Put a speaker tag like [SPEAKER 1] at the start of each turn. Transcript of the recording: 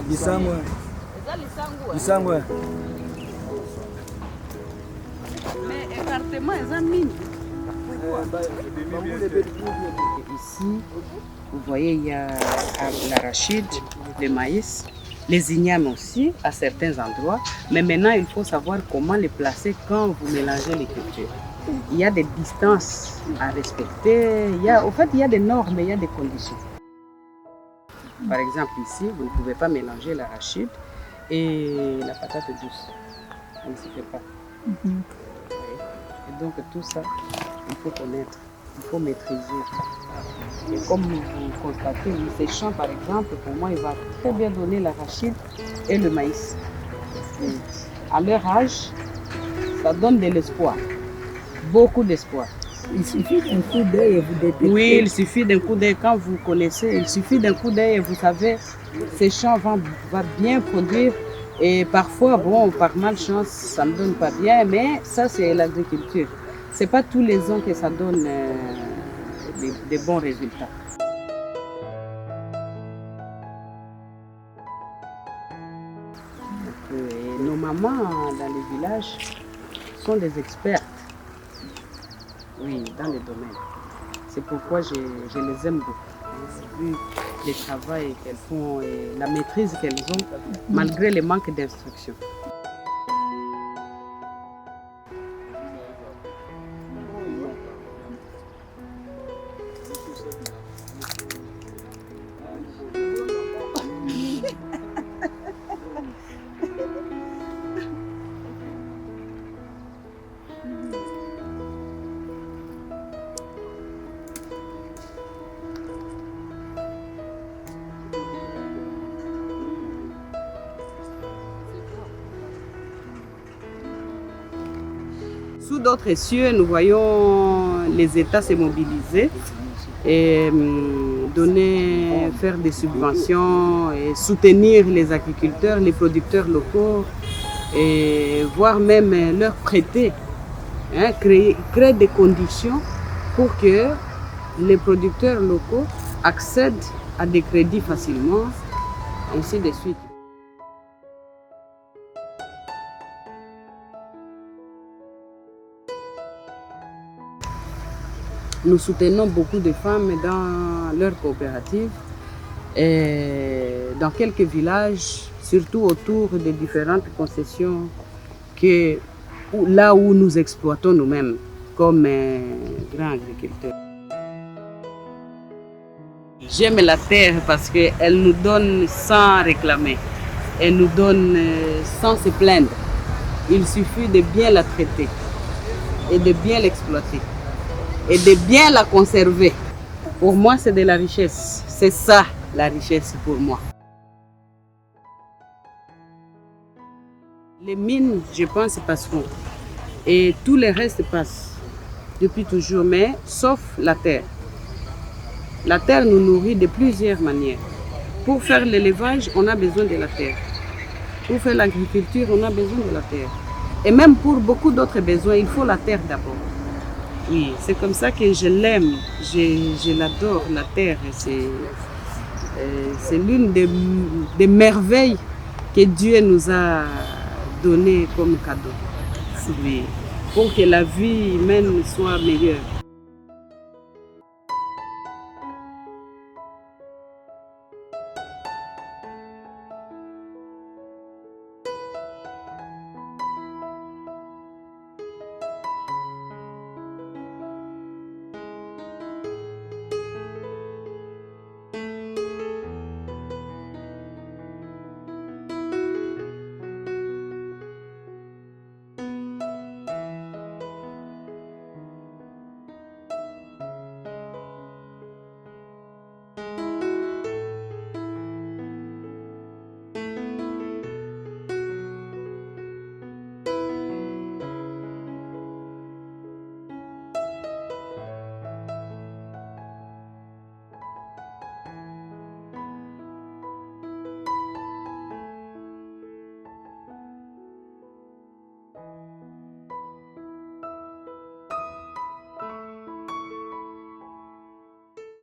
[SPEAKER 1] Lisangwe. Lisangwe.
[SPEAKER 2] Mais écartement, ils ont mis. Ici, vous voyez, il y a l'arachide, le maïs, les ignames aussi, à certains endroits. Mais maintenant, il faut savoir comment les placer quand vous mélangez les cultures. Il y a des distances à respecter. Au fait, il y a des normes, il y a des conditions. Par exemple, ici, vous ne pouvez pas mélanger l'arachide et la patate douce. Ça ne se fait pas. Et donc, tout ça, il faut connaître, il faut maîtriser. Et comme vous constatez, ces champs, par exemple, pour moi, il va très bien donner l'arachide et le maïs. Et à leur âge, ça donne de l'espoir, beaucoup d'espoir.
[SPEAKER 1] Il suffit d'un coup d'œil et vous détectez.
[SPEAKER 2] Oui, il suffit d'un coup d'œil. Quand vous connaissez, il suffit d'un coup d'œil et vous savez, ces champs vont bien produire. Et parfois, bon, par malchance, ça ne donne pas bien, mais ça, c'est l'agriculture. Ce n'est pas tous les ans que ça donne des bons résultats. Et nos mamans dans les villages sont des expertes. Oui, dans les domaines. C'est pourquoi je les aime beaucoup. Vu le travail qu'elles font et la maîtrise qu'elles ont, malgré le manque d'instruction. Sous d'autres cieux, nous voyons les États se mobiliser et faire des subventions et soutenir les agriculteurs, les producteurs locaux et voire même leur prêter, créer des conditions pour que les producteurs locaux accèdent à des crédits facilement, ainsi de suite. Nous soutenons beaucoup de femmes dans leurs coopératives et dans quelques villages, surtout autour des différentes concessions là où nous exploitons nous-mêmes comme grands agriculteurs. J'aime la terre parce qu'elle nous donne sans réclamer, elle nous donne sans se plaindre. Il suffit de bien la traiter et de bien l'exploiter et de bien la conserver. Pour moi, c'est de la richesse. C'est ça, la richesse pour moi. Les mines, je pense, passeront. Et tout le reste passe depuis toujours, mais sauf la terre. La terre nous nourrit de plusieurs manières. Pour faire l'élevage, on a besoin de la terre. Pour faire l'agriculture, on a besoin de la terre. Et même pour beaucoup d'autres besoins, il faut la terre d'abord. Oui, c'est comme ça que je l'aime, je l'adore, la terre. C'est l'une des merveilles que Dieu nous a données comme cadeau. Oui, pour que la vie humaine soit meilleure.